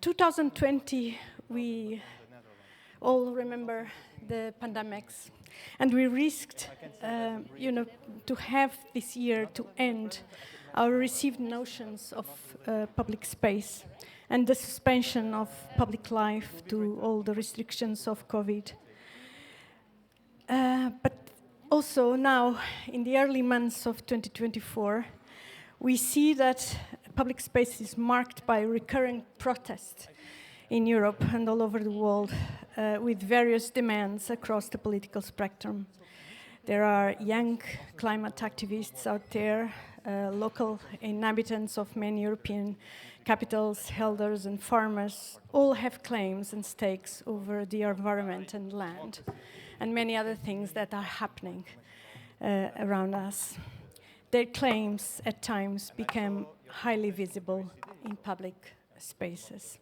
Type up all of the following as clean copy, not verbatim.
2020, we all remember the pandemics, and we risked, to have this year to end our received notions of public space and the suspension of public life to all the restrictions of COVID. But also now, in the early months of 2024, we see that public space is marked by recurrent protests in Europe and all over the world, with various demands across the political spectrum. There are young climate activists out there, local inhabitants of many European capitals, elders and farmers, all have claims and stakes over the environment and land, and many other things that are happening around us. Their claims at times become highly visible in public spaces.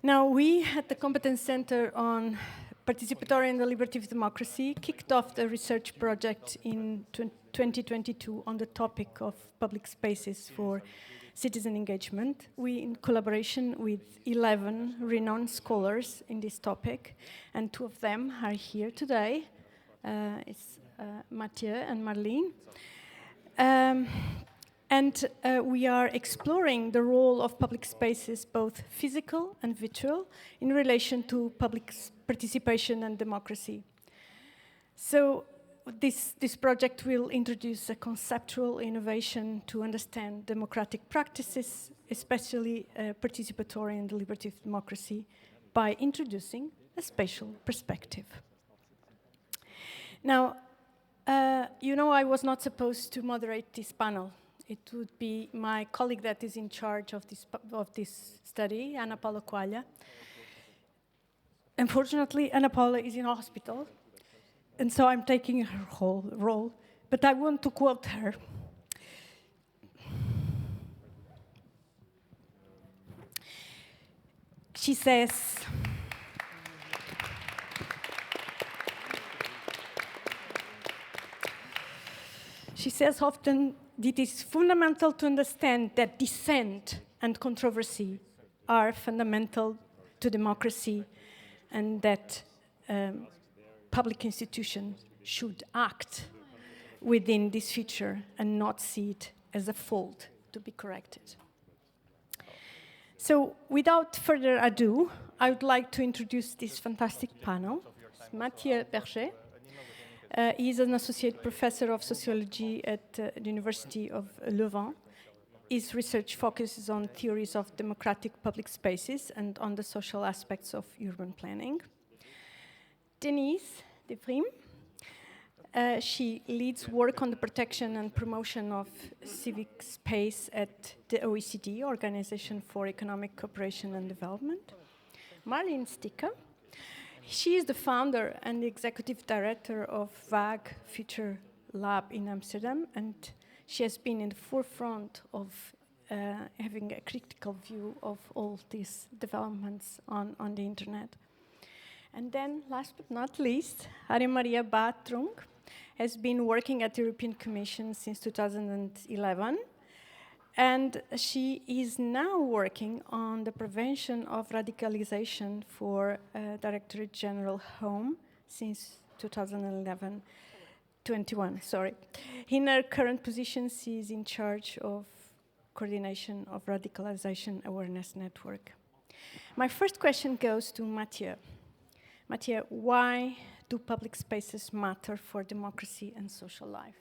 Now, we at the Competence Center on Participatory and Deliberative Democracy kicked off the research project in 2022 on the topic of public spaces for citizen engagement. We, in collaboration with 11 renowned scholars in this topic, and 2 of them are here today. It's Mathieu and Marleen. We are exploring the role of public spaces, both physical and virtual, in relation to public participation and democracy. So this project will introduce a conceptual innovation to understand democratic practices, especially participatory and deliberative democracy, by introducing a spatial perspective. Now, I was not supposed to moderate this panel. It would be my colleague that is in charge of this study, Ana Paula Coelho. Unfortunately, Ana Paula is in hospital, and so I'm taking her whole role. But I want to quote her. She says, often, it is fundamental to understand that dissent and controversy are fundamental to democracy, and that public institutions should act within this feature and not see it as a fault to be corrected. So, without further ado, I would like to introduce this fantastic panel. Mathieu Berger. He is an associate professor of sociology at the University of Louvain. His research focuses on theories of democratic public spaces and on the social aspects of urban planning. Deniz, Devrim. She leads work on the protection and promotion of civic space at the OECD, Organization for Economic Cooperation and Development. Marleen Stikker. She is the founder and the executive director of Waag Future Lab in Amsterdam, and she has been in the forefront of having a critical view of all these developments on the internet. And then, last but not least, Arya-Marie Trung has been working at the European Commission since 2011, and she is now working on the prevention of radicalization for Directorate General Home since 2021. In her current position, she is in charge of coordination of Radicalization Awareness Network. My first question goes to Mathieu. Mathieu, why do public spaces matter for democracy and social life?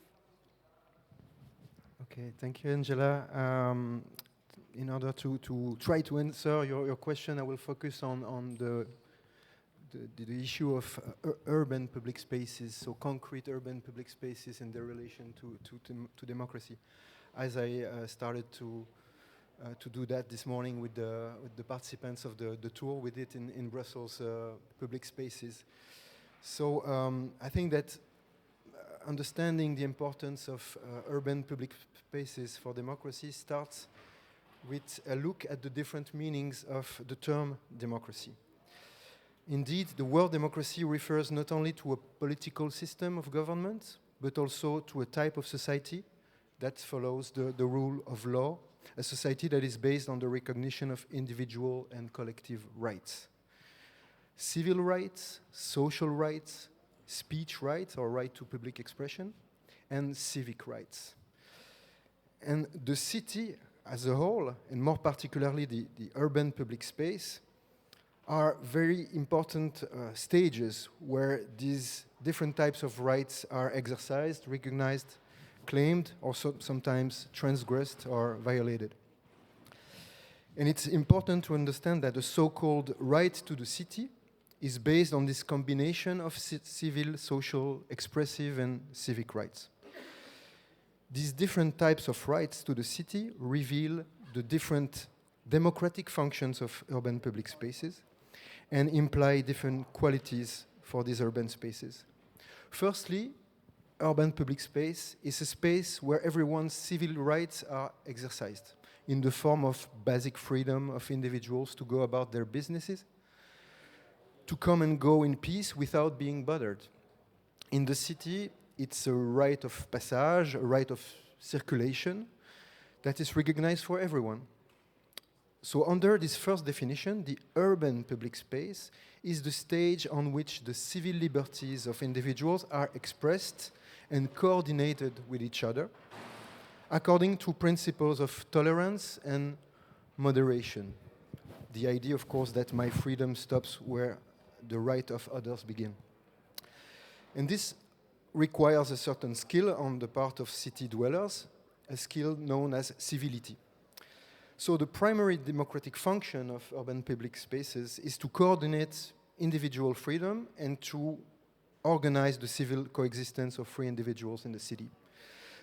Okay, thank you, Ângela. In order to try to answer your question, I will focus on the issue of urban public spaces, so concrete urban public spaces and their relation to democracy. As I started to do that this morning with the participants of the tour we did in Brussels public spaces. So I think that understanding the importance of urban public spaces for democracy starts with a look at the different meanings of the term democracy. Indeed, the word democracy refers not only to a political system of government, but also to a type of society that follows the rule of law a society that is based on the recognition of individual and collective rights. Civil rights, social rights, speech rights or right to public expression, and civic rights. And the city as a whole, and more particularly the urban public space, are very important stages where these different types of rights are exercised, recognized, claimed, or sometimes transgressed or violated. And it's important to understand that the so-called right to the city is based on this combination of civil, social, expressive, and civic rights. These different types of rights to the city reveal the different democratic functions of urban public spaces and imply different qualities for these urban spaces. Firstly, urban public space is a space where everyone's civil rights are exercised in the form of basic freedom of individuals to go about their businesses, to come and go in peace without being bothered. In the city, it's a right of passage, a right of circulation that is recognized for everyone. So under this first definition, the urban public space is the stage on which the civil liberties of individuals are expressed and coordinated with each other, according to principles of tolerance and moderation. The idea, of course, that my freedom stops where the right of others begin. And this requires a certain skill on the part of city dwellers, a skill known as civility. So the primary democratic function of urban public spaces is to coordinate individual freedom and to organize the civil coexistence of free individuals in the city.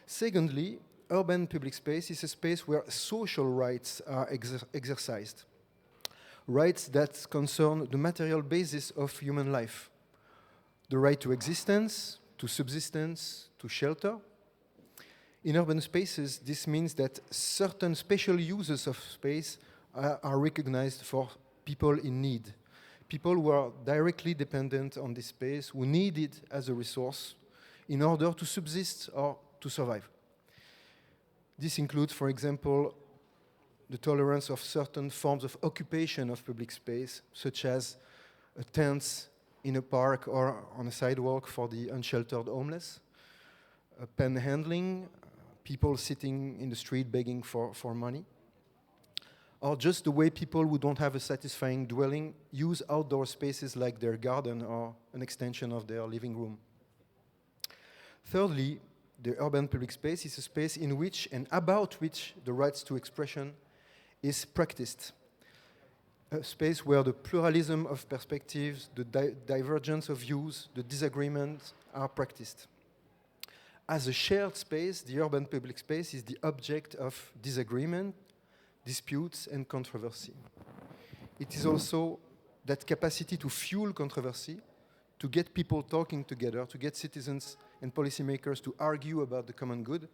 Secondly, urban public space is a space where social rights are exercised. Rights that concern the material basis of human life. The right to existence, to subsistence, to shelter. In urban spaces, this means that certain special uses of space are recognized for people in need. People who are directly dependent on this space, who need it as a resource in order to subsist or to survive. This includes, for example, the tolerance of certain forms of occupation of public space, such as tents in a park or on a sidewalk for the unsheltered homeless, panhandling, people sitting in the street begging for money, or just the way people who don't have a satisfying dwelling use outdoor spaces like their garden or an extension of their living room. Thirdly, the urban public space is a space in which and about which the rights to expression is practiced. A space where the pluralism of perspectives, the divergence of views, the disagreements are practiced. As a shared space, the urban public space is the object of disagreement, disputes, and controversy. It is also that capacity to fuel controversy, to get people talking together, to get citizens and policymakers to argue about the common good,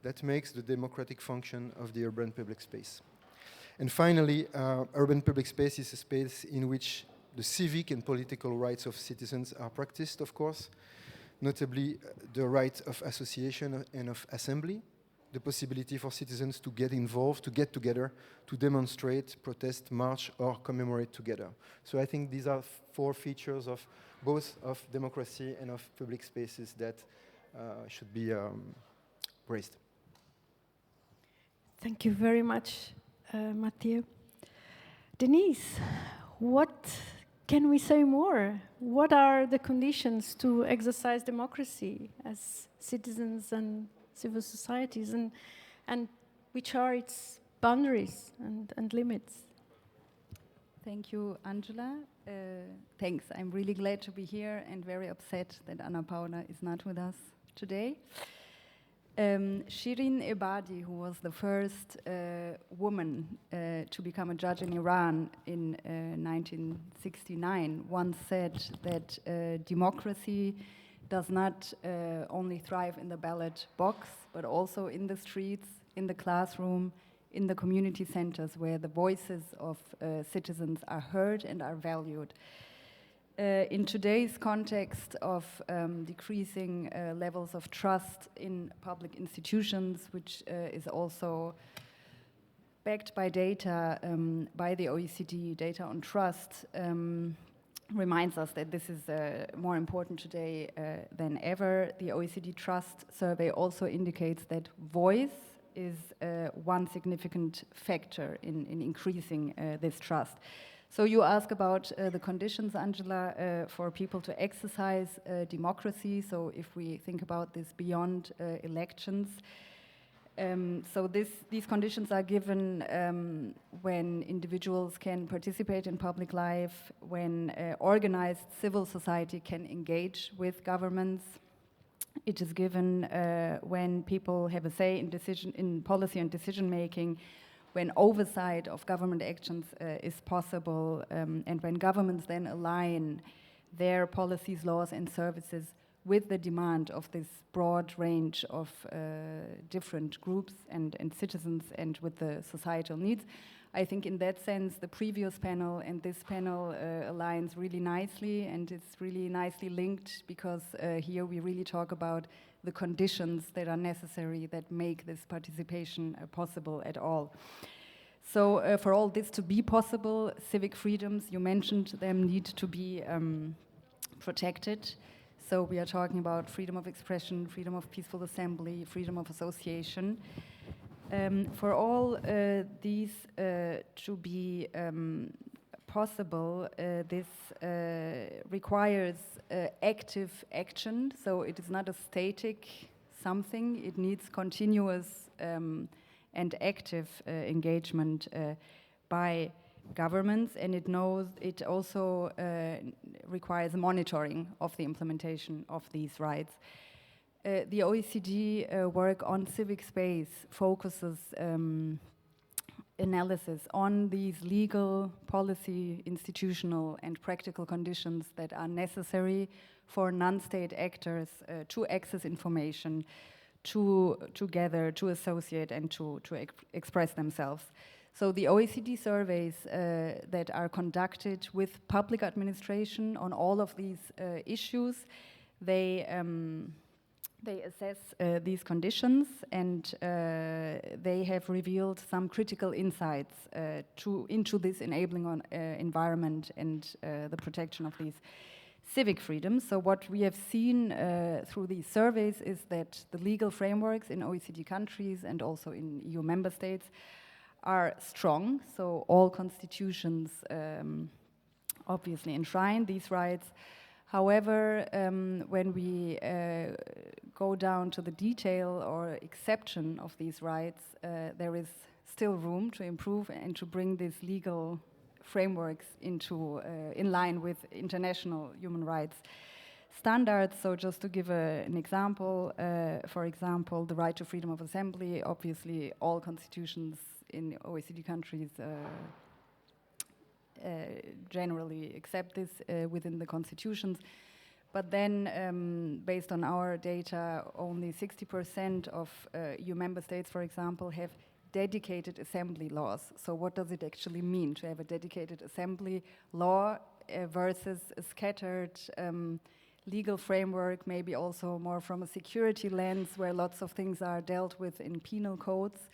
that makes the democratic function of the urban public space. And finally, urban public space is a space in which the civic and political rights of citizens are practiced, of course, notably the right of association and of assembly, the possibility for citizens to get involved, to get together, to demonstrate, protest, march, or commemorate together. So I think these are four features of both of democracy and of public spaces that should be praised. Thank you very much, Mathieu. Deniz, what can we say more? What are the conditions to exercise democracy as citizens and civil societies, and which are its boundaries and limits? Thank you, Ângela. Thanks. I'm really glad to be here and very upset that Ana Paula is not with us today. Shirin Ebadi, who was the first woman to become a judge in Iran in 1969, once said that democracy does not only thrive in the ballot box, but also in the streets, in the classroom, in the community centers where the voices of citizens are heard and are valued. In today's context of decreasing levels of trust in public institutions, which is also backed by data, by the OECD, data on trust, reminds us that this is more important today than ever. The OECD Trust Survey also indicates that voice is one significant factor in increasing this trust. So you ask about the conditions, Ângela, for people to exercise democracy. So if we think about this beyond elections, so these conditions are given when individuals can participate in public life, when organized civil society can engage with governments. It is given when people have a say in policy and decision making, when oversight of government actions is possible, and when governments then align their policies, laws, and services with the demand of this broad range of different groups and citizens, and with the societal needs. I think in that sense, the previous panel and this panel aligns really nicely, and it's really nicely linked, because here we really talk about the conditions that are necessary that make this participation possible at all. So for all this to be possible, civic freedoms, you mentioned them, need to be protected. So we are talking about freedom of expression, freedom of peaceful assembly, freedom of association. For all these to be possible, this requires active action. So it is not a static something. It needs continuous and active engagement by governments, and it also requires monitoring of the implementation of these rights. The OECD work on civic space focuses analysis on these legal, policy, institutional, and practical conditions that are necessary for non-state actors to access information, to gather, to associate, and to express themselves. So the OECD surveys that are conducted with public administration on all of these issues, they assess these conditions, and they have revealed some critical insights into this enabling environment and the protection of these civic freedoms. So what we have seen through these surveys is that the legal frameworks in OECD countries and also in EU member states are strong. So all constitutions obviously enshrine these rights. However, when we go down to the detail or exception of these rights, there is still room to improve and to bring these legal frameworks into in line with international human rights standards. So just to give an example, for example, the right to freedom of assembly, obviously all constitutions in OECD countries generally accept this within the constitutions. But then, based on our data, only 60% of EU member states, for example, have dedicated assembly laws. So what does it actually mean to have a dedicated assembly law versus a scattered legal framework, maybe also more from a security lens, where lots of things are dealt with in penal codes?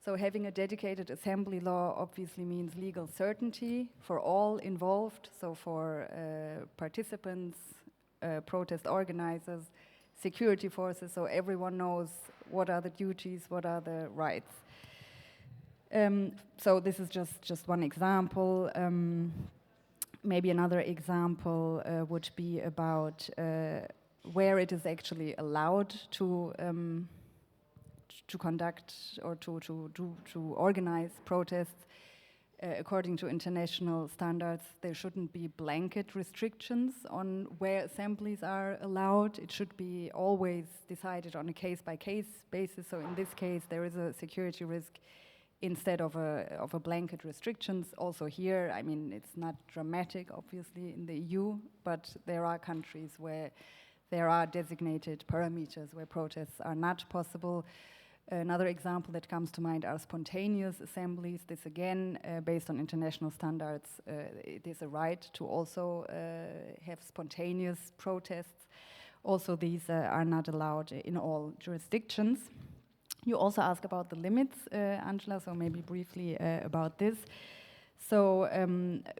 So having a dedicated assembly law obviously means legal certainty for all involved, so for participants, protest organizers, security forces, so everyone knows what are the duties, what are the rights. So this is just one example. Maybe another example would be about where it is actually allowed to conduct or to organize protests. According to international standards, there shouldn't be blanket restrictions on where assemblies are allowed. It should be always decided on a case-by-case basis. So in this case, there is a security risk instead of a blanket restrictions. Also here, I mean, it's not dramatic, obviously, in the EU, but there are countries where there are designated parameters where protests are not possible. Another example that comes to mind are spontaneous assemblies. This again, based on international standards, it is a right to also have spontaneous protests. Also, these are not allowed in all jurisdictions. You also ask about the limits, Ângela, so maybe briefly about this. So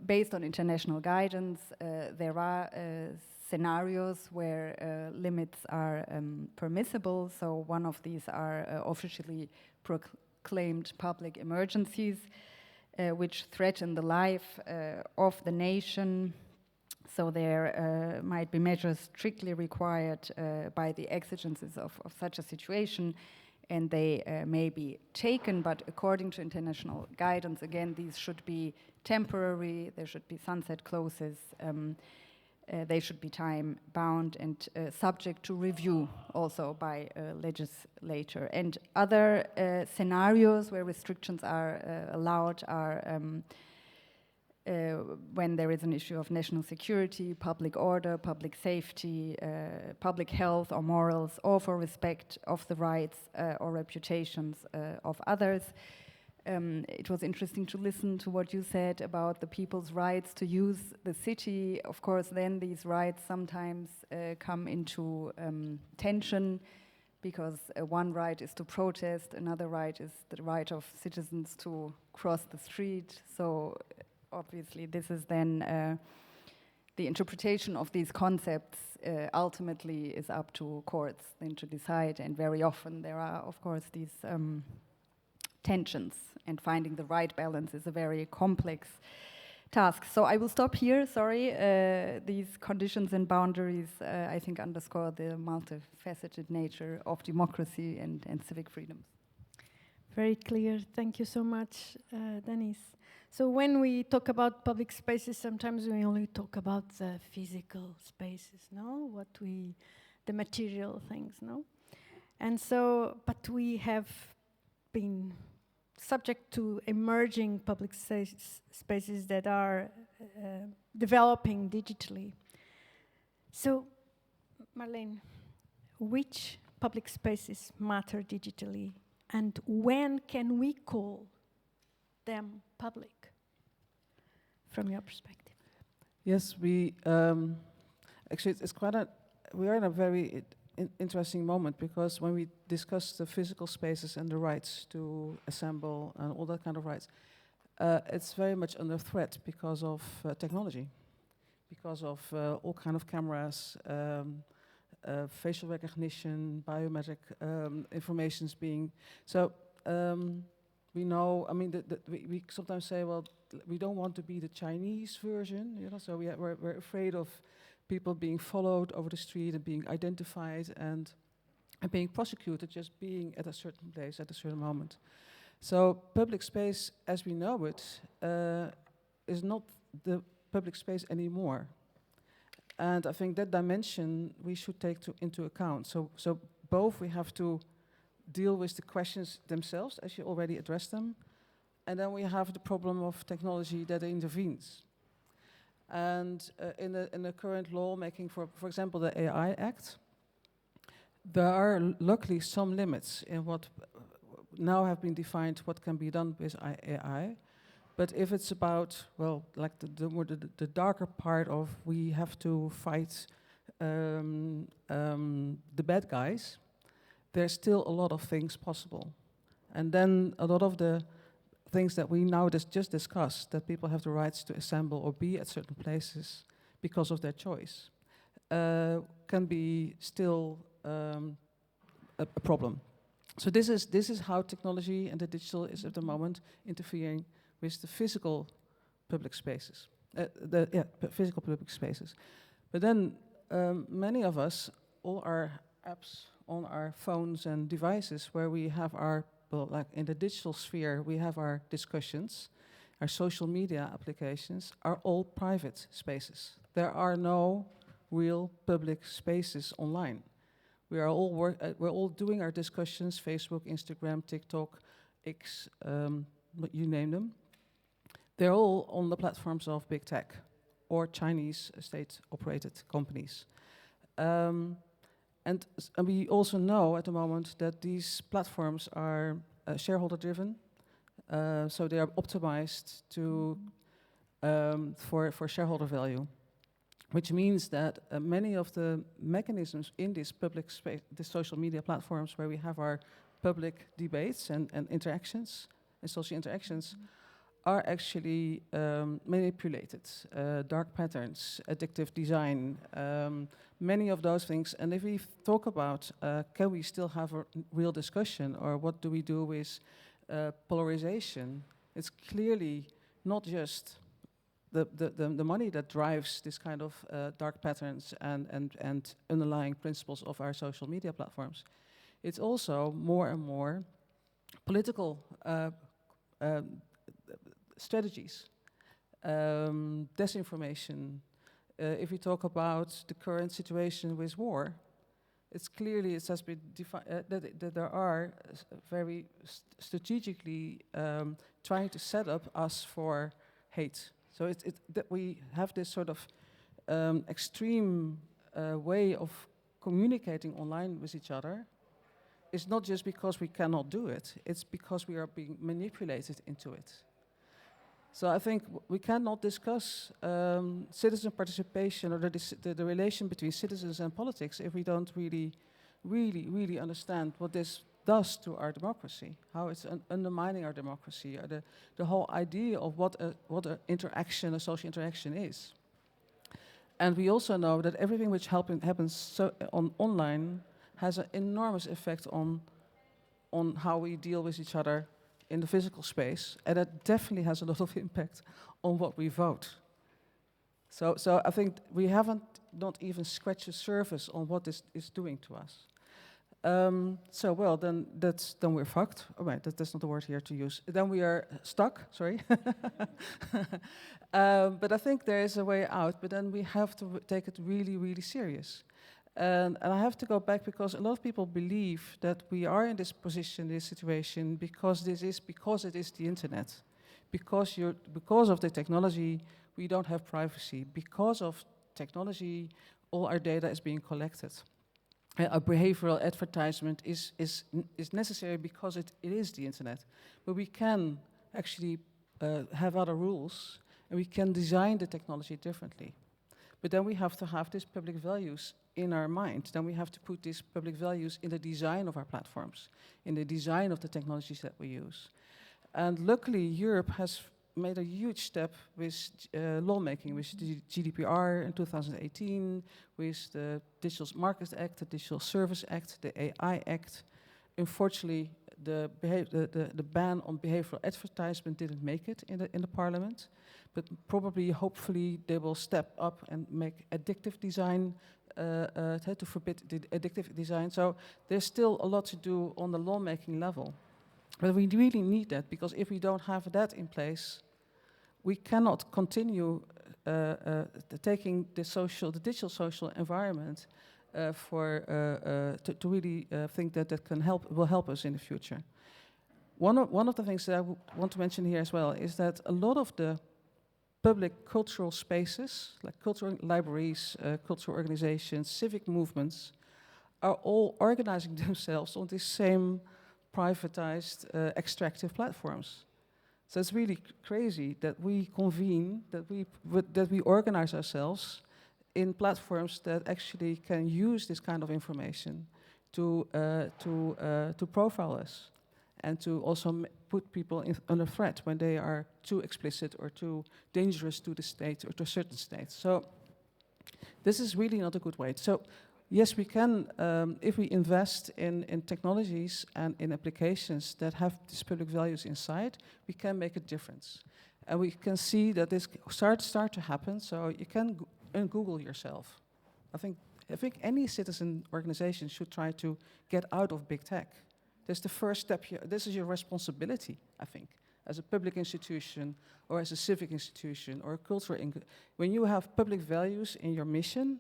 based on international guidance, there are scenarios where limits are permissible. So one of these are officially proclaimed public emergencies, which threaten the life of the nation. So there might be measures strictly required by the exigencies of such a situation, and they may be taken, but according to international guidance, again, these should be temporary, there should be sunset clauses, they should be time bound and subject to review also by a legislator. And other scenarios where restrictions are allowed are when there is an issue of national security, public order, public safety, public health or morals, or for respect of the rights or reputations of others. It was interesting to listen to what you said about the people's rights to use the city. Of course, then these rights sometimes come into tension, because one right is to protest, another right is the right of citizens to cross the street. So obviously this is then the interpretation of these concepts ultimately is up to courts then to decide, and very often there are, of course, these tensions, and finding the right balance is a very complex task. So I will stop here, sorry. These conditions and boundaries, I think, underscore the multifaceted nature of democracy and civic freedoms. Very clear. Thank you so much, Deniz. So when we talk about public spaces, sometimes we only talk about the physical spaces, no? The material things, no? And so, but we have been subject to emerging public spaces that are developing digitally. So, Marleen, which public spaces matter digitally, and when can we call them public, from your perspective? Yes, we actually we are in a very interesting moment, because when we discuss the physical spaces and the rights to assemble and all that kind of rights, it's very much under threat because of technology, because of all kind of cameras, facial recognition, biometric informations being. So we know, I mean, we sometimes say, well, we don't want to be the Chinese version, you know, so we're afraid of people being followed over the street and being identified and being prosecuted just being at a certain place at a certain moment. So public space as we know it is not the public space anymore. And I think that dimension we should take into account. So both we have to deal with the questions themselves, as you already addressed them, and then we have the problem of technology that intervenes. And in the current lawmaking, for example, the AI Act, there are luckily some limits in what now have been defined what can be done with AI. But if it's about, well, like the darker part of we have to fight the bad guys, there's still a lot of things possible. And then a lot of the things that we now just discussed, that people have the rights to assemble or be at certain places because of their choice, can be still a problem. So this is how technology and the digital is at the moment interfering with the physical public spaces, physical public spaces. But then many of us, all our apps on our phones and devices, where we have our, well, like in the digital sphere, we have our discussions, our social media applications are all private spaces. There are no real public spaces online. We are all we're all doing our discussions, Facebook, Instagram, TikTok, X, you name them. They're all on the platforms of big tech or Chinese state-operated companies. And we also know at the moment that these platforms are shareholder-driven, so they are optimized to for shareholder value, which means that many of the mechanisms in this public space, the social media platforms where we have our public debates and interactions and social interactions are actually manipulated. Dark patterns, addictive design, many of those things. And if we talk about can we still have a real discussion, or what do we do with polarization, it's clearly not just the money that drives this kind of dark patterns and underlying principles of our social media platforms. It's also more and more political strategies, disinformation. If we talk about the current situation with war, it's clearly, it has been that there are very strategically trying to set up us for hate. So that we have this sort of extreme way of communicating online with each other. It's not just because we cannot do it, it's because we are being manipulated into it. So I think we cannot discuss citizen participation or the relation between citizens and politics if we don't really understand what this does to our democracy, how it's undermining our democracy, or the whole idea of what a interaction, a social interaction is. And we also know that everything which happens online has an enormous effect on how we deal with each other in the physical space, and that definitely has a lot of impact on what we vote. So I think we haven't not even scratched the surface on what this is doing to us. So well, then we're fucked. Oh wait, that's not the word here to use. Then we are stuck. Sorry. But I think there is a way out. But then we have to take it really serious. And I have to go back because a lot of people believe that we are in this position, this situation, because it is the internet, because of the technology, we don't have privacy. Because of technology, all our data is being collected. A behavioral advertisement is necessary because it is the internet. But we can actually have other rules, and we can design the technology differently. But then we have to have these public values in our mind. Then we have to put these public values in the design of our platforms, in the design of the technologies that we use. And luckily, Europe has made a huge step with lawmaking, with the GDPR in 2018, with the Digital Markets Act, the Digital Service Act, the AI Act. Unfortunately, the ban on behavioral advertisement didn't make it in the parliament, but probably, hopefully, they will step up and make addictive design to forbid the addictive design. So there's still a lot to do on the lawmaking level. But we really need that, because if we don't have that in place, we cannot continue taking the digital social environment to really think that will help us in the future. One of the things that I want to mention here as well is that a lot of the public cultural spaces, like cultural libraries, cultural organizations, civic movements, are all organizing themselves on these same privatized, extractive platforms. So it's really crazy that we convene, that we organize ourselves in platforms that actually can use this kind of information to profile us, and to also put people under threat when they are too explicit or too dangerous to the state or to certain states. So this is really not a good way. So yes, we can, if we invest in technologies and in applications that have these public values inside, we can make a difference. And we can see that this start to happen, so you can Google yourself. I think any citizen organization should try to get out of big tech. That's the first step here. This is your responsibility, I think, as a public institution or as a civic institution or a cultural. When you have public values in your mission,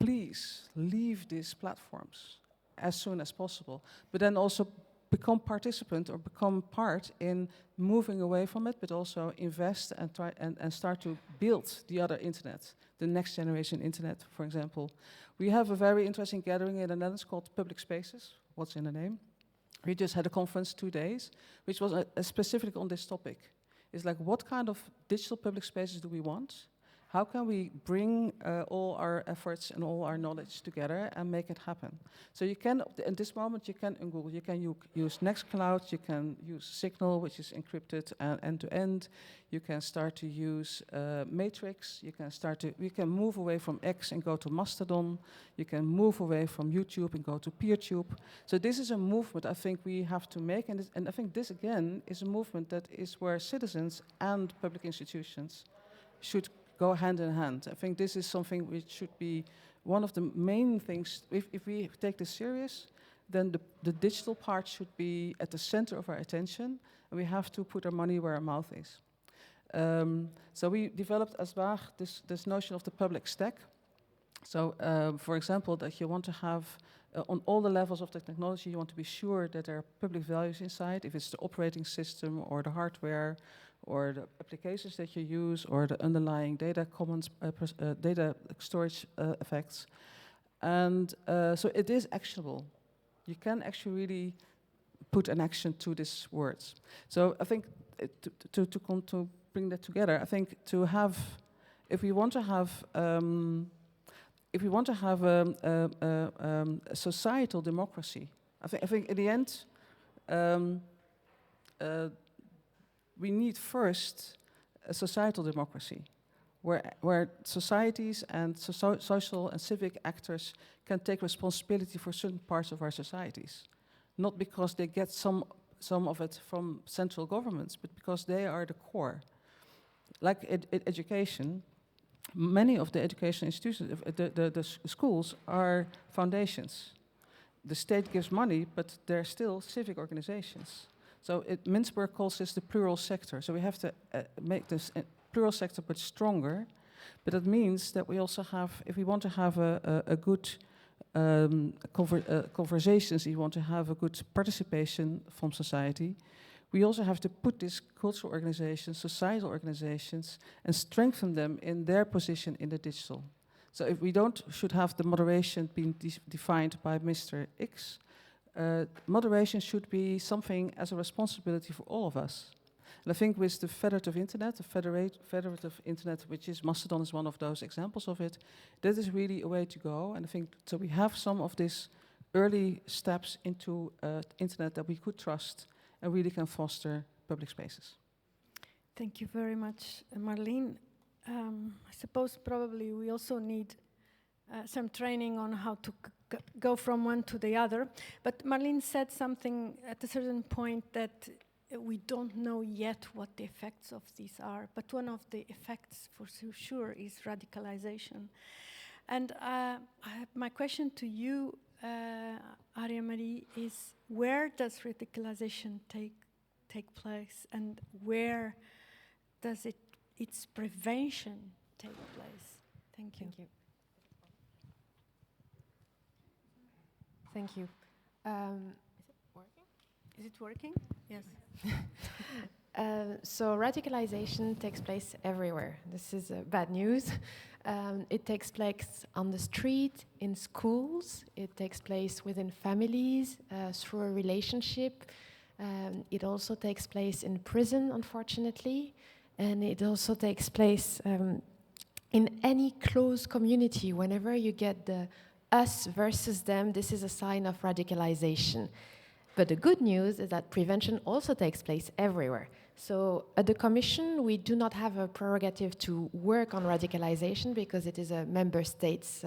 please leave these platforms as soon as possible. But then also become participant or become part in moving away from it, but also invest and try and start to build the other internet, the next generation internet, for example. We have a very interesting gathering in the Netherlands called Public Spaces. What's in the name? We just had a conference 2 days, which was specific on this topic. It's like, what kind of digital public spaces do we want? How can we bring all our efforts and all our knowledge together and make it happen? So you can, in this moment, you can in Google, you can use Nextcloud, you can use Signal, which is encrypted and end-to-end. You can start to use Matrix. You can move away from X and go to Mastodon. You can move away from YouTube and go to PeerTube. So this is a movement I think we have to make, and I think this again is a movement that is where citizens and public institutions should go hand in hand. I think this is something which should be one of the main things. If we take this serious, then the digital part should be at the center of our attention, and we have to put our money where our mouth is. So we developed as Waag this notion of the public stack. So, for example, that you want to have, on all the levels of the technology, you want to be sure that there are public values inside, if it's the operating system or the hardware, or the applications that you use, or the underlying data commons, data storage effects. And so it is actionable. You can actually really put an action to these words. So I think to bring that together, I think to have, if we want to have a societal democracy, I think in the end, we need first a societal democracy, where societies and social and civic actors can take responsibility for certain parts of our societies, not because they get some of it from central governments, but because they are the core. Like education, many of the education institutions, the schools are foundations. The state gives money, but they're still civic organizations. So Mintzberg calls this the plural sector. So we have to make this plural sector but stronger. But that means that we also have, if we want to have a good conversations, if we want to have a good participation from society, we also have to put these cultural organizations, societal organizations, and strengthen them in their position in the digital. So if we should have the moderation being defined by Mr. X, moderation should be something as a responsibility for all of us. And I think with the federative internet, which is Mastodon is one of those examples of it, that is really a way to go. And I think so we have some of these early steps into internet that we could trust and really can foster public spaces. Thank you very much, Marleen. I suppose probably we also need some training on how to go from one to the other. But Marleen said something at a certain point that we don't know yet what the effects of these are. But one of the effects, for sure, is radicalization. And my question to you, Arya-Marie, is where does radicalization take place, and where does its prevention take place? Thank you. Thank you. Thank you. Is it working? Yes. So radicalization takes place everywhere. This is bad news. It takes place on the street, in schools. It takes place within families, through a relationship. It also takes place in prison, unfortunately. And it also takes place in any close community. Whenever you get the us versus them, this is a sign of radicalization. But the good news is that prevention also takes place everywhere. So at the Commission, we do not have a prerogative to work on radicalization because it is a member state's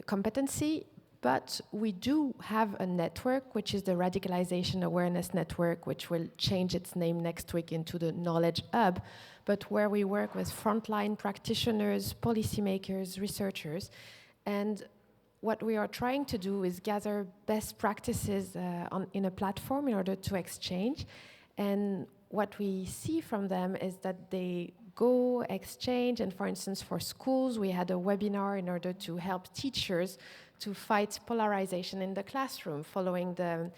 competency, but we do have a network, which is the Radicalization Awareness Network, which will change its name next week into the Knowledge Hub, but where we work with frontline practitioners, policymakers, researchers, and what we are trying to do is gather best practices in a platform in order to exchange. And what we see from them is that they go exchange, and for instance, for schools, we had a webinar in order to help teachers to fight polarization in the classroom following the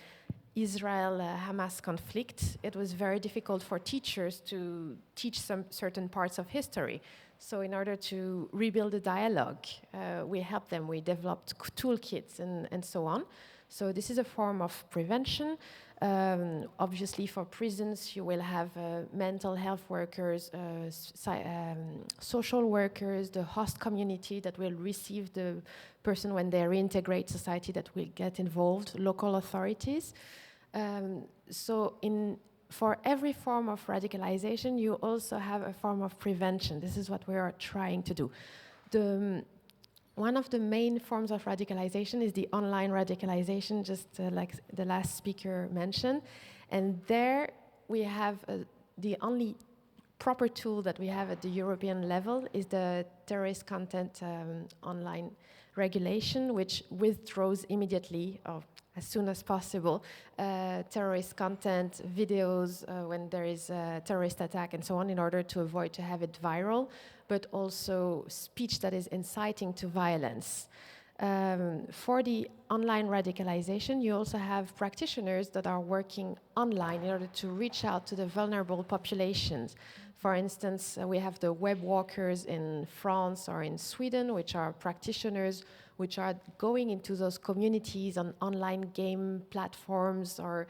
Israel-Hamas conflict. It was very difficult for teachers to teach some certain parts of history. So in order to rebuild the dialogue, we helped them. We developed toolkits and so on. So this is a form of prevention. Obviously, for prisons, you will have mental health workers, social workers, the host community that will receive the person when they reintegrate society that will get involved, local authorities. For every form of radicalization, you also have a form of prevention. This is what we are trying to do. One of the main forms of radicalization is the online radicalization, just like the last speaker mentioned. And there we have the only proper tool that we have at the European level is the terrorist content online regulation, which withdraws immediately, or as soon as possible, terrorist content, videos when there is a terrorist attack and so on, in order to avoid to have it viral, but also speech that is inciting to violence. For the online radicalization, you also have practitioners that are working online in order to reach out to the vulnerable populations. For instance, we have the web walkers in France or in Sweden, which are practitioners which are going into those communities on online game platforms or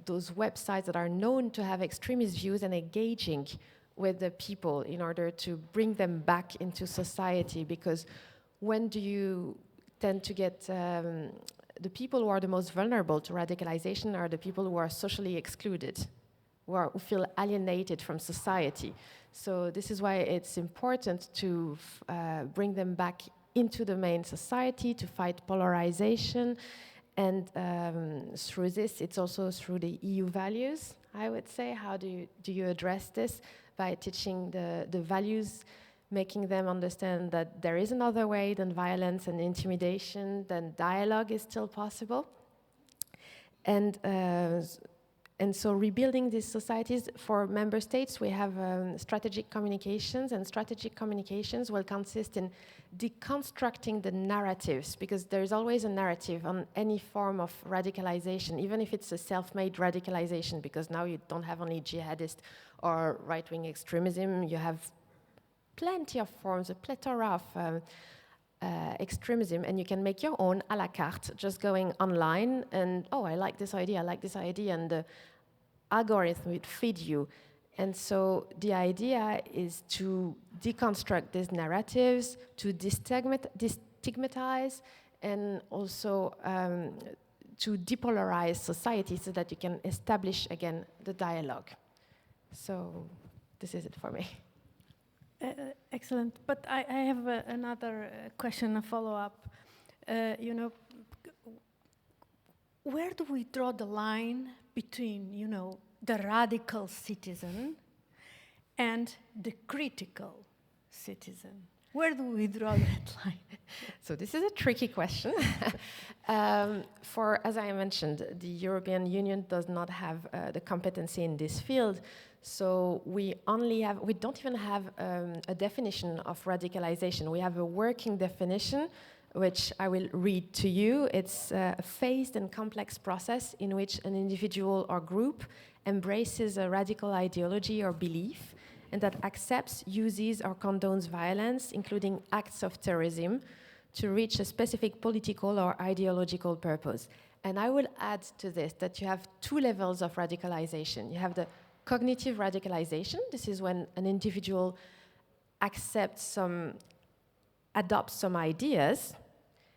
those websites that are known to have extremist views and engaging with the people in order to bring them back into society. Because when do you tend to get the people who are the most vulnerable to radicalization are the people who are socially excluded, who feel alienated from society. So this is why it's important to bring them back into the main society, to fight polarization. And through this, it's also through the EU values, I would say. How do you address this? By teaching the values, making them understand that there is another way than violence and intimidation, then dialogue is still possible. And so rebuilding these societies, for member states, we have strategic communications, and strategic communications will consist in deconstructing the narratives, because there's always a narrative on any form of radicalization, even if it's a self-made radicalization, because now you don't have only jihadist or right-wing extremism, you have plenty of forms, a plethora of extremism, and you can make your own à la carte, just going online and, oh, I like this idea, and the algorithm will feed you. And so the idea is to deconstruct these narratives, to destigmatize, and also to depolarize society so that you can establish again the dialogue. So this is it for me. Excellent. But I have another question, a follow-up. Where do we draw the line between, the radical citizen and the critical citizen? Where do we draw that line? So this is a tricky question. As I mentioned, the European Union does not have the competency in this field. So we don't even have a definition of radicalization. We have a working definition, which I will read to you. It's a phased and complex process in which an individual or group embraces a radical ideology or belief, and that accepts, uses, or condones violence, including acts of terrorism, to reach a specific political or ideological purpose. And I will add to this that you have two levels of radicalization. You have the cognitive radicalization. This is when an individual adopts some ideas.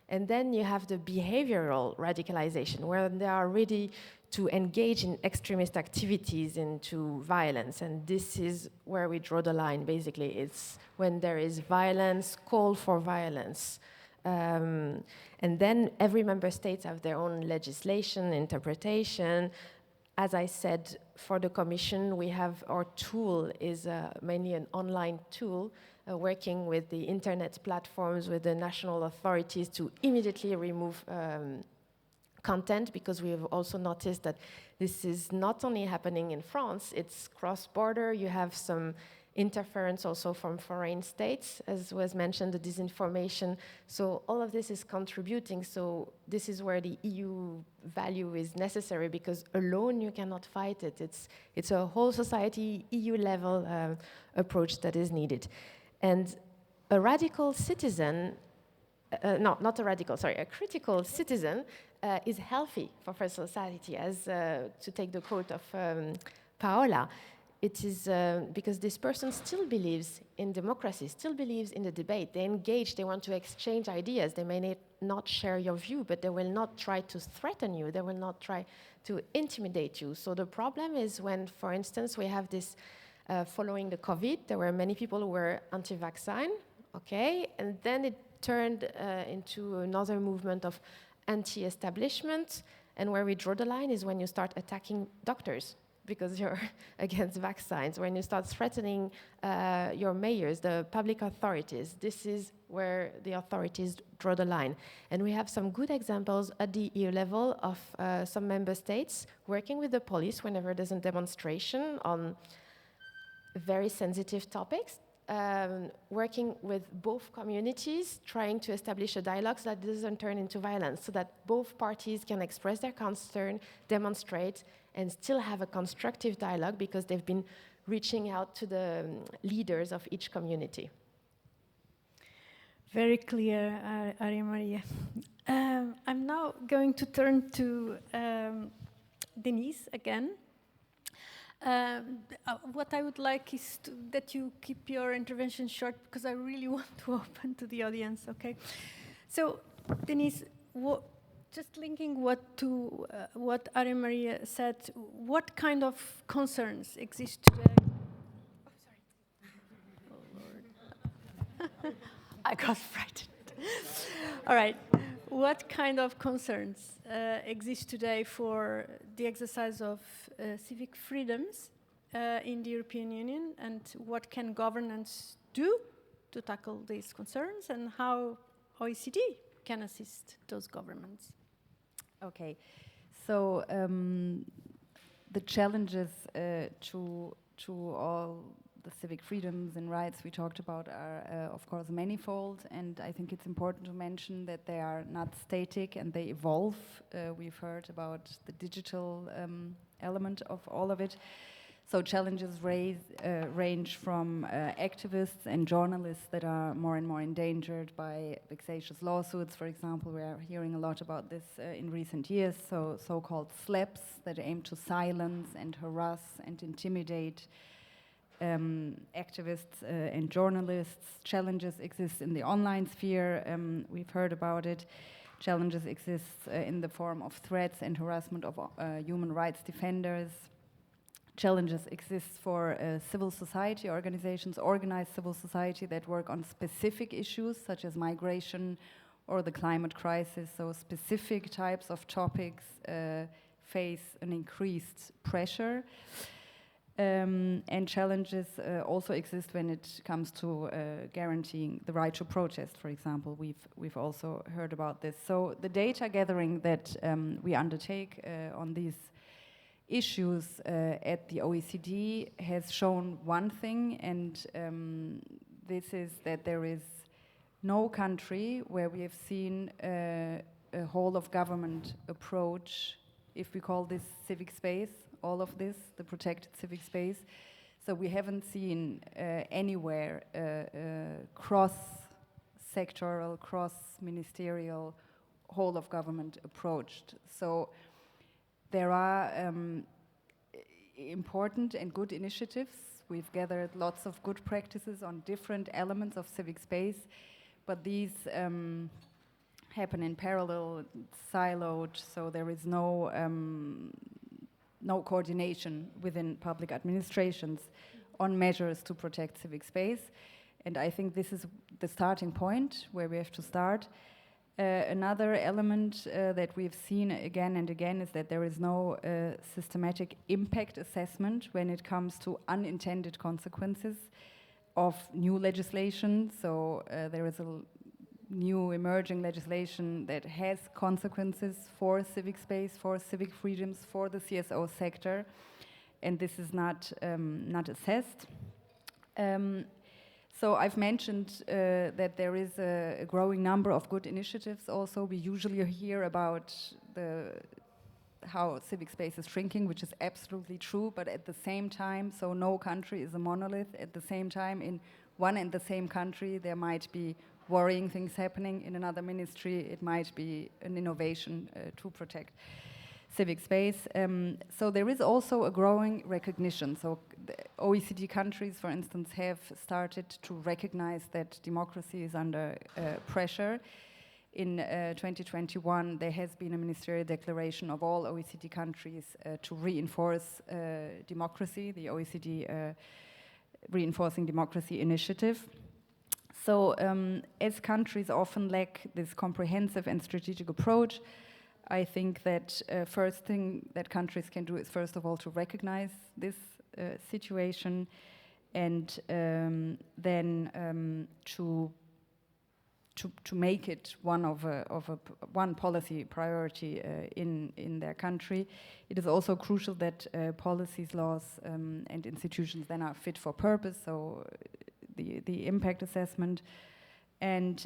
And then you have the behavioral radicalization, where they are ready to engage in extremist activities, into violence. And this is where we draw the line, basically. It's when there is violence, call for violence. And then every member state have their own legislation, interpretation. As I said, for the Commission, we have our tool is mainly an online tool, working with the internet platforms, with the national authorities to immediately remove content, because we have also noticed that this is not only happening in France, it's cross-border. You have some interference also from foreign states, as was mentioned, the disinformation. So all of this is contributing. So this is where the EU value is necessary, because alone you cannot fight it. It's a whole society, EU level approach that is needed. And a radical citizen no, not a radical, sorry, a critical citizen is healthy for society, as to take the quote of Paola. It is because this person still believes in democracy, still believes in the debate. They engage, they want to exchange ideas. They may not share your view, but they will not try to threaten you. They will not try to intimidate you. So the problem is when, for instance, we have this, following the COVID, there were many people who were anti-vaccine, okay? And then it turned into another movement of anti-establishment. And where we draw the line is when you start attacking doctors, because you're against vaccines, when you start threatening your mayors, the public authorities. This is where the authorities draw the line. And we have some good examples at the EU level of some member states working with the police whenever there's a demonstration on very sensitive topics, working with both communities, trying to establish a dialogue so that doesn't turn into violence, so that both parties can express their concern, demonstrate, and still have a constructive dialogue because they've been reaching out to the leaders of each community. Very clear, Arya-Marie. I'm now going to turn to Deniz again. What I would like is that you keep your intervention short, because I really want to open to the audience, okay? So, Deniz, just linking to what Arya-Marie said, what kind of concerns exist today? Oh, sorry. Oh, Lord. I got frightened. All right. What kind of concerns exist today for the exercise of civic freedoms in the European Union, and what can governance do to tackle these concerns, and how OECD can assist those governments? Okay, so the challenges to all the civic freedoms and rights we talked about are, of course, manifold, and I think it's important to mention that they are not static and they evolve. We've heard about the digital element of all of it. So challenges range from activists and journalists that are more and more endangered by vexatious lawsuits. For example, we are hearing a lot about this in recent years, so-called SLAPs that aim to silence and harass and intimidate activists and journalists. Challenges exist in the online sphere, we've heard about it. Challenges exist in the form of threats and harassment of human rights defenders. Challenges exist for civil society organizations, organized civil society that work on specific issues such as migration or the climate crisis. So specific types of topics face an increased pressure. And challenges also exist when it comes to guaranteeing the right to protest, for example. We've also heard about this. So the data gathering that we undertake on these issues at the OECD has shown one thing, and this is that there is no country where we have seen a whole of government approach, if we call this civic space, all of this, the protected civic space. So we haven't seen anywhere cross-sectoral, cross-ministerial, whole of government approached. So there are important and good initiatives. We've gathered lots of good practices on different elements of civic space, but these happen in parallel, siloed, so there is no coordination within public administrations on measures to protect civic space. And I think this is the starting point where we have to start. Another element that we've seen again and again is that there is no systematic impact assessment when it comes to unintended consequences of new legislation. So there is a new emerging legislation that has consequences for civic space, for civic freedoms, for the CSO sector, and this is not assessed. So I've mentioned that there is a growing number of good initiatives also. We usually hear about the how civic space is shrinking, which is absolutely true, but at the same time, so no country is a monolith. At the same time, in one and the same country, there might be worrying things happening. In another ministry, it might be an innovation to protect civic space. So there is also a growing recognition. So the OECD countries, for instance, have started to recognize that democracy is under pressure. In 2021, there has been a ministerial declaration of all OECD countries to reinforce democracy, the OECD Reinforcing Democracy Initiative. So as countries often lack this comprehensive and strategic approach, I think that first thing that countries can do is first of all to recognize this situation, and then to make it one policy priority in their country. It is also crucial that policies, laws, and institutions then are fit for purpose. So the impact assessment. And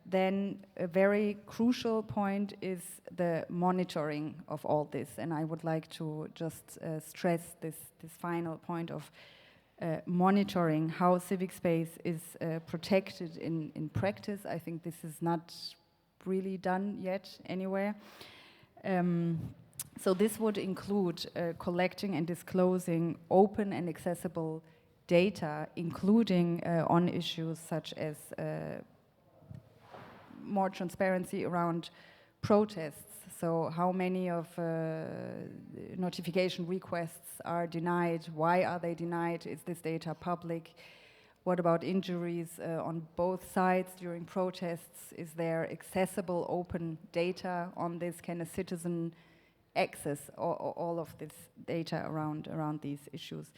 then a very crucial point is the monitoring of all this. And I would like to just stress this final point of monitoring how civic space is protected in practice. I think this is not really done yet anywhere. So this would include collecting and disclosing open and accessible data, including on issues such as more transparency around protests. So how many of notification requests are denied? Why are they denied? Is this data public? What about injuries on both sides during protests? Is there accessible open data on this? Can a citizen access all of this data around these issues?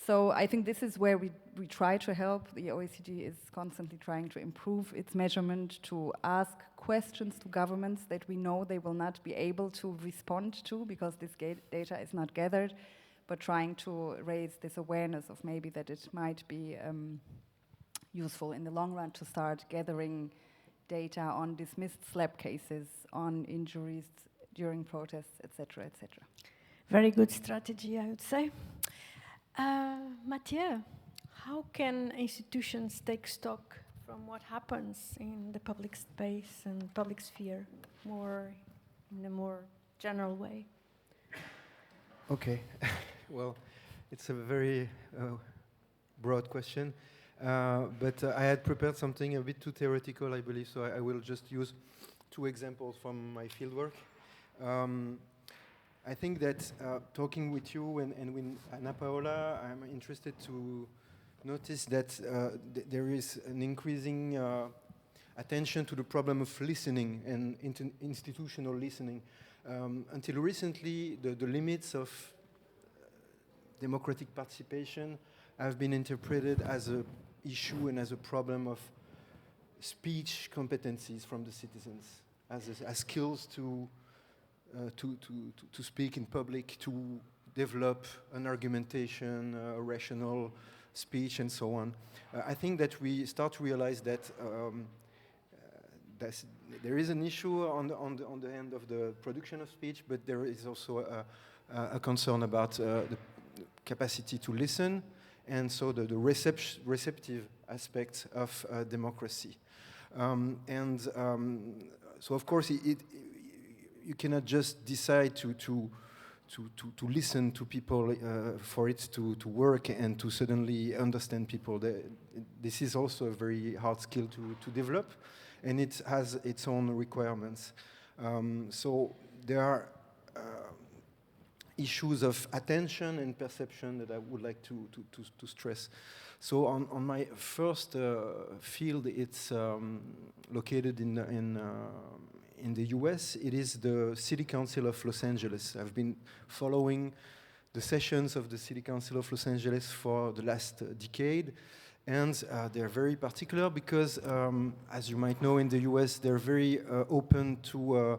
So I think this is where we try to help. The OECD is constantly trying to improve its measurement, to ask questions to governments that we know they will not be able to respond to because this data is not gathered, but trying to raise this awareness of maybe that it might be useful in the long run to start gathering data on dismissed slap cases, on injuries during protests, etc., etc. Very good strategy, I would say. Mathieu, how can institutions take stock from what happens in the public space and public sphere in a more general way? Okay, well, it's a very broad question, but I had prepared something a bit too theoretical, I believe, so I will just use two examples from my fieldwork. I think that talking with you and with Ana Paola, I'm interested to notice that there is an increasing attention to the problem of listening and institutional listening. Until recently, the limits of democratic participation have been interpreted as an issue and as a problem of speech competencies from the citizens, as skills to speak in public, to develop an argumentation, a rational speech, and so on. I think that we start to realize that there is an issue on the end of the production of speech, but there is also a concern about the capacity to listen, and so the receptive aspect of democracy. So of course you cannot just decide to listen to people for it to work and to suddenly understand people. This is also a very hard skill to develop, and it has its own requirements. So there are issues of attention and perception that I would like to stress. So on my first field, it's located in the US. It is the City Council of Los Angeles. I've been following the sessions of the City Council of Los Angeles for the last decade, and they're very particular because, as you might know, in the US, they're very open to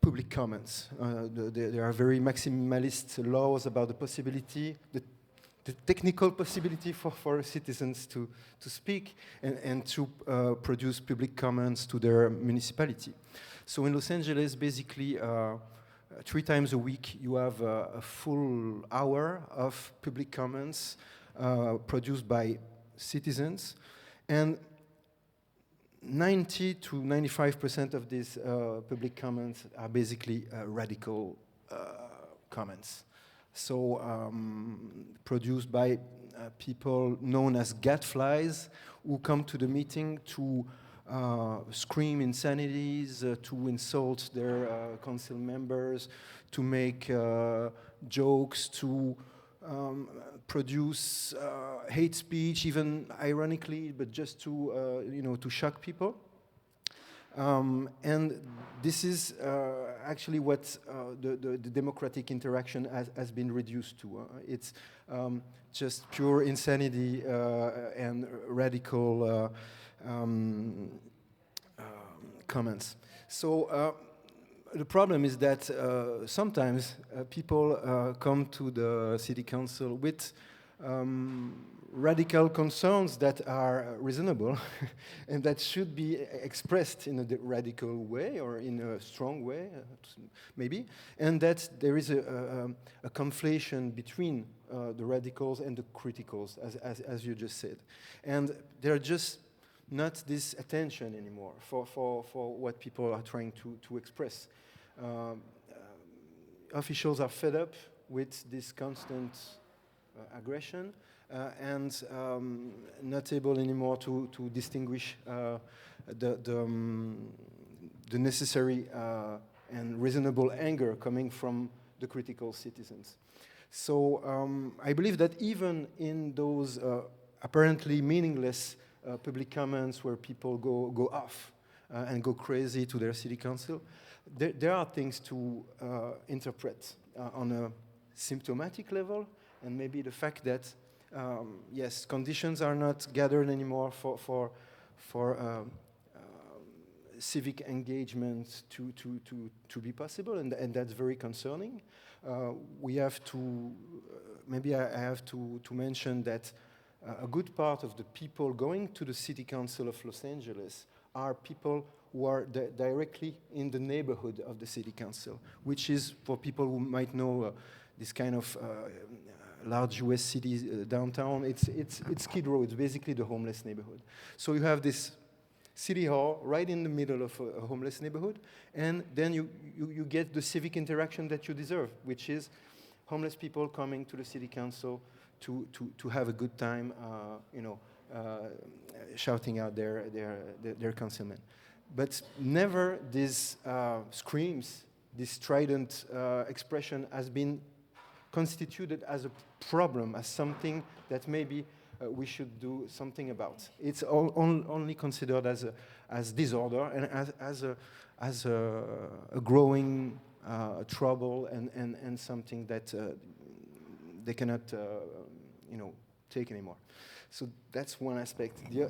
public comments. There are very maximalist laws about the possibility, the technical possibility for citizens to speak and to produce public comments to their municipality. So in Los Angeles, basically, 3 times a week you have a full hour of public comments produced by citizens, and 90 to 95% of these public comments are basically radical comments. So produced by people known as gadflies, who come to the meeting to scream insanities, to insult their council members, to make jokes, to produce hate speech, even ironically, but just to to shock people. And this is actually what the democratic interaction has been reduced to. It's just pure insanity and radical comments. So the problem is that sometimes people come to the city council with radical concerns that are reasonable and that should be expressed in a radical way or in a strong way, maybe, and that there is a conflation between the radicals and the criticals, as you just said. And they're just not this attention anymore for what people are trying to express. Officials are fed up with this constant aggression and not able anymore to distinguish the necessary and reasonable anger coming from the critical citizens. So I believe that even in those apparently meaningless public comments where people go off and go crazy to their city council, there are things to interpret on a symptomatic level, and maybe the fact that yes, conditions are not gathered anymore for civic engagement to be possible, and that's very concerning. We have to, maybe I have to mention that a good part of the people going to the City Council of Los Angeles are people who are directly in the neighborhood of the City Council, which is, for people who might know this kind of large US cities downtown, it's Skid Row, it's basically the homeless neighborhood. So you have this city hall right in the middle of a homeless neighborhood, and then you get the civic interaction that you deserve, which is homeless people coming to the City Council to have a good time, shouting out their councilmen. But never these screams, this strident expression has been constituted as a problem, as something that maybe we should do something about. It's only considered as disorder and as a growing trouble and something that they cannot take anymore. So that's one aspect. The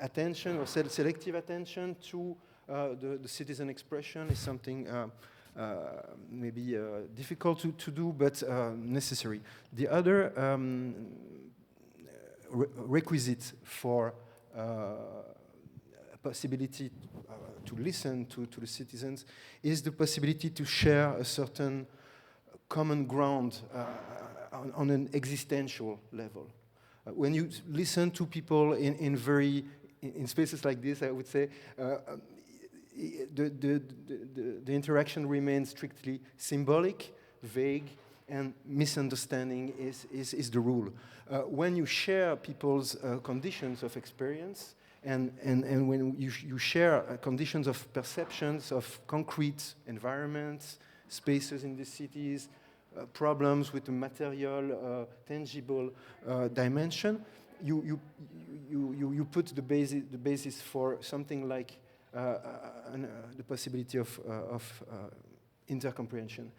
attention or selective attention to the citizen expression is something maybe difficult to do, but necessary. The other requisite for a possibility to listen to the citizens is the possibility to share a certain common ground on an existential level. When you listen to people in spaces like this, I would say the interaction remains strictly symbolic, vague, and misunderstanding is the rule. When you share people's conditions of experience, and when you share conditions of perceptions of concrete environments, spaces in the cities, problems with the material, tangible dimension, you put the basis for something like the possibility of intercomprehension.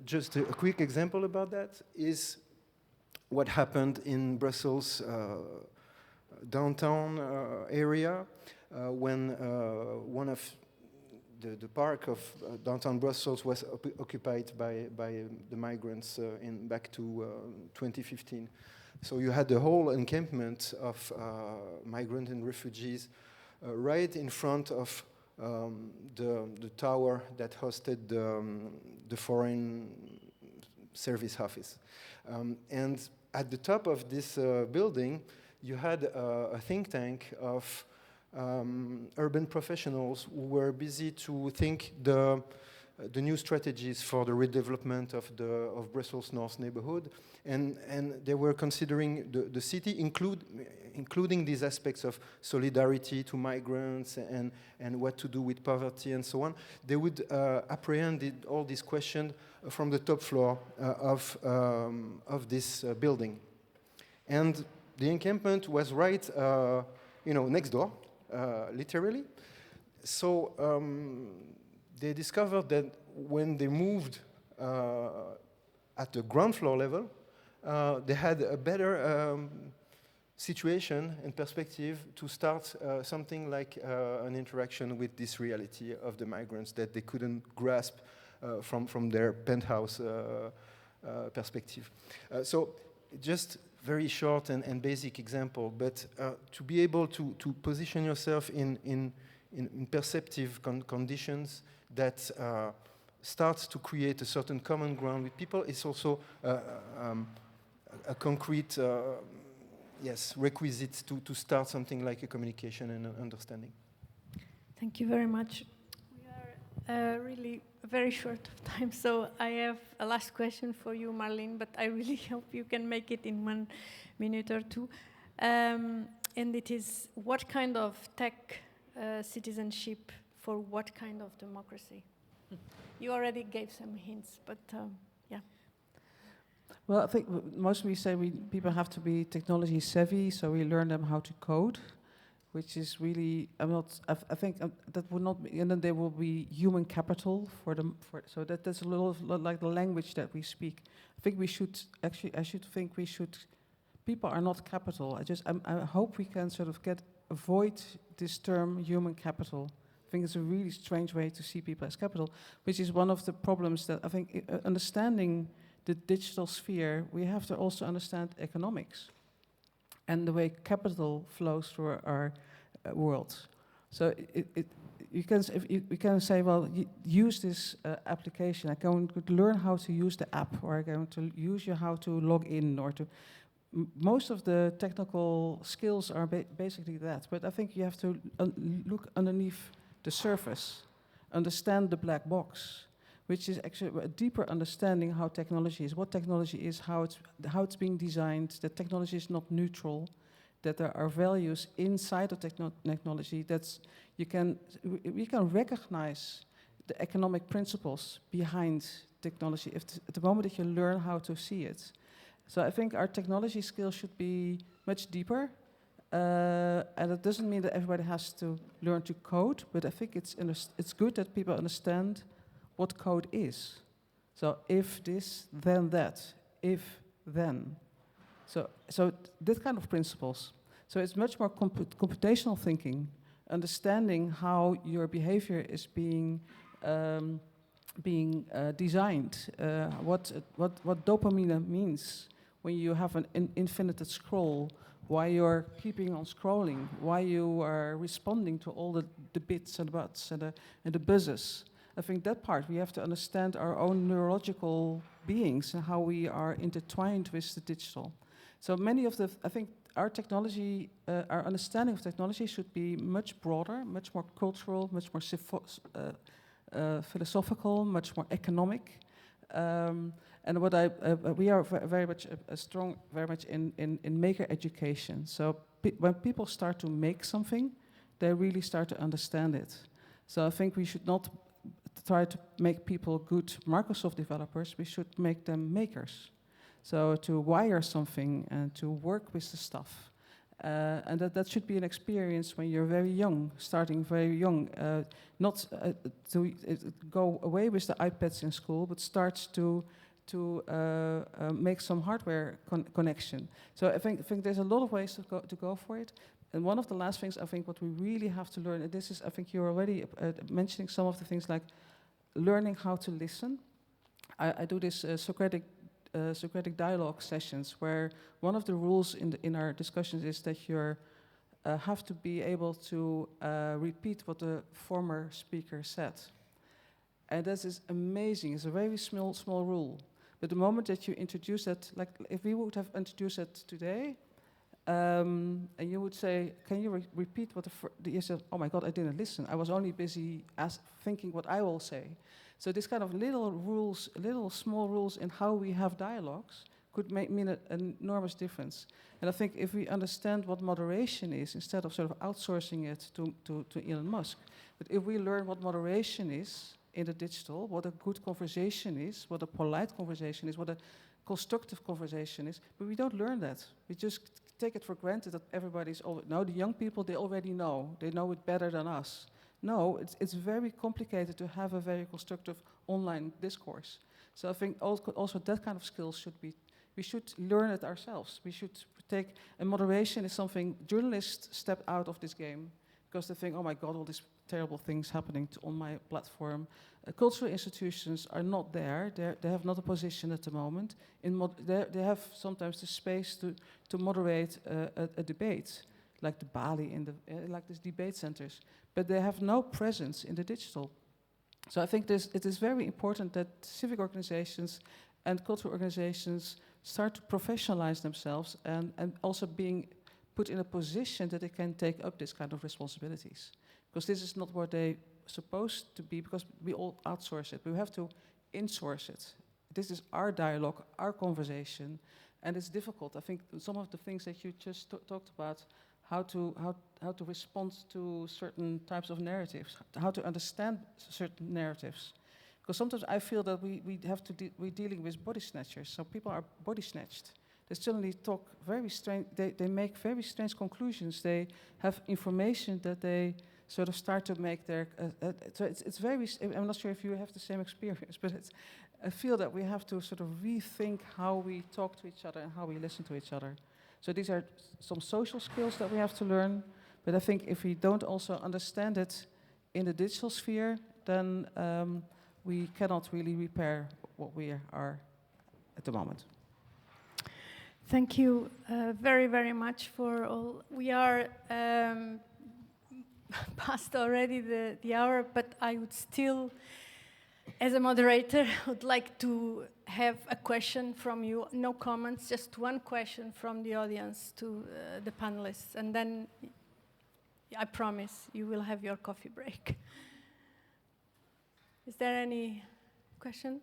Just a quick example about that is what happened in Brussels downtown area when one of the park of downtown Brussels was occupied by the migrants back to 2015. So you had the whole encampment of migrants and refugees right in front of the tower that hosted the foreign service office. And at the top of this building, you had a think tank of urban professionals who were busy to think the new strategies for the redevelopment of Brussels North neighborhood, and they were considering the city, including these aspects of solidarity to migrants and what to do with poverty and so on. They would apprehend all these questions from the top floor of this building, and the encampment was right, next door, literally. So they discovered that when they moved at the ground floor level, they had a better situation and perspective to start something like an interaction with this reality of the migrants that they couldn't grasp from their penthouse perspective. So just very short and basic example, but to be able to position yourself in perceptive conditions that starts to create a certain common ground with people is also a concrete requisite to start something like a communication and understanding. Thank you very much. We are really very short of time, so I have a last question for you, Marleen, but I really hope you can make it in 1 minute or two. And it is, what kind of tech citizenship for what kind of democracy? You already gave some hints, but yeah. Well, I think mostly we say people have to be technology savvy, so we learn them how to code, which is really, I think that would not be, and then there will be human capital for them, so that's a little like the language that we speak. I think we should, people are not capital. I hope we can sort of avoid this term human capital. I think it's a really strange way to see people as capital, which is one of the problems that I think understanding the digital sphere, we have to also understand economics and the way capital flows through our world. So you can say, well, use this application. I'm going to learn how to use the app, or I'm going to use how to log in, or to. Most of the technical skills are basically that, but I think you have to look underneath the surface, understand the black box, which is actually a deeper understanding how technology is, what technology is, how it's being designed, that technology is not neutral, that there are values inside of technology we can recognize the economic principles behind technology at the moment that you learn how to see it. So I think our technology skills should be much deeper, and it doesn't mean that everybody has to learn to code, but I think it's good that people understand what code is. So if this, then that, if, then. So this kind of principles. So it's much more computational thinking, understanding how your behavior is being designed, what dopamine means when you have an infinite scroll, why you're keeping on scrolling, why you are responding to all the bits and buts and the buzzes. I think that part, we have to understand our own neurological beings and how we are intertwined with the digital. So many of I think our technology, our understanding of technology should be much broader, much more cultural, much more philosophical, much more economic. And what we are very much strong, very much in maker education. So when people start to make something, they really start to understand it. So I think we should not try to make people good Microsoft developers, we should make them makers. So to wire something and to work with the stuff. And that should be an experience when you're very young, starting very young. Not to go away with the iPads in school, but start to make some hardware connection. So I think there's a lot of ways to go for it. And one of the last things I think what we really have to learn, and this is, I think you're already mentioning some of the things like learning how to listen. I do this Socratic dialogue sessions where one of the rules in our discussions is that you're have to be able to repeat what the former speaker said. And this is amazing. It's a very small rule. But the moment that you introduce that, like if we would have introduced it today, and you would say, can you repeat what you said? Oh my God, I didn't listen. I was only busy thinking what I will say. So this kind of little rules, little small rules in how we have dialogues could mean an enormous difference. And I think if we understand what moderation is, instead of sort of outsourcing it to Elon Musk, but if we learn what moderation is in the digital, what a good conversation is, what a polite conversation is, what a constructive conversation is, but we don't learn that. We just take it for granted that everybody's no, the young people, they already know. They know it better than us. No, it's very complicated to have a very constructive online discourse. So I think also that kind of skills we should learn it ourselves. We should take, and moderation is something journalists step out of this game because they think, oh my God, all these terrible things happening on my platform. Cultural institutions are not there. They have not a position at the moment. They have sometimes the space to moderate a debate, like the Bali, like these debate centers. But they have no presence in the digital. So I think it is very important that civic organizations and cultural organizations start to professionalize themselves and also being put in a position that they can take up this kind of responsibilities. Because this is not what they're supposed to be, because we all outsource it. We have to insource it. This is our dialogue, our conversation, and it's difficult. I think some of the things that you just talked about, how to respond to certain types of narratives, how to understand certain narratives. Because sometimes I feel that we're dealing with body snatchers. So people are body snatched. They suddenly talk very strange. They make very strange conclusions. They have information that they sort of start to make their. So it's very. I'm not sure if you have the same experience, but I feel that we have to sort of rethink how we talk to each other and how we listen to each other. So these are some social skills that we have to learn. But I think if we don't also understand it in the digital sphere, then we cannot really repair what we are at the moment. Thank you very, very much for all. We are past already the hour, but I would still, as a moderator, would like to have a question from you. No comments, just one question from the audience to the panelists, and then I promise you will have your coffee break. Is there any question?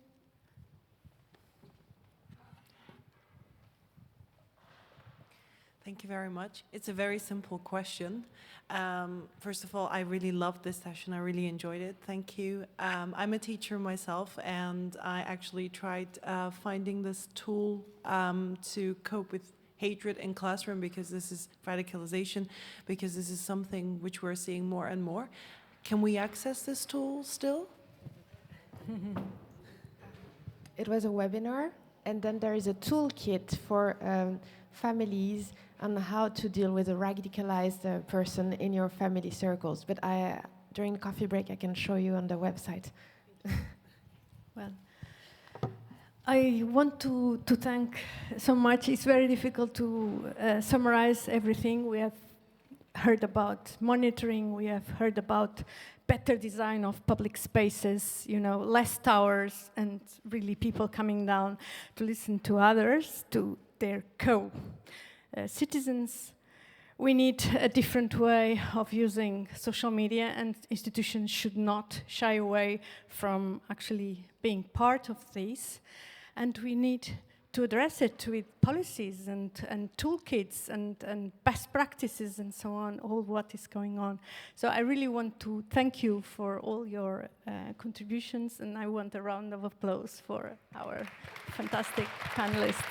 Thank you very much. It's a very simple question. First of all, I really loved this session. I really enjoyed it. Thank you. I'm a teacher myself, and I actually tried finding this tool to cope with hatred in classroom, because this is radicalization, because this is something which we're seeing more and more. Can we access this tool still? It was a webinar, and then there is a toolkit for families on how to deal with a radicalized person in your family circles. But during the coffee break, I can show you on the website. Well, I want to thank so much. It's very difficult to summarize everything. We have heard about monitoring. We have heard about better design of public spaces, less towers, and really people coming down to listen to others, to their co-citizens. We need a different way of using social media, and institutions should not shy away from actually being part of this. And we need to address it with policies and toolkits and best practices and so on, all what is going on. So I really want to thank you for all your contributions, and I want a round of applause for our fantastic panelists.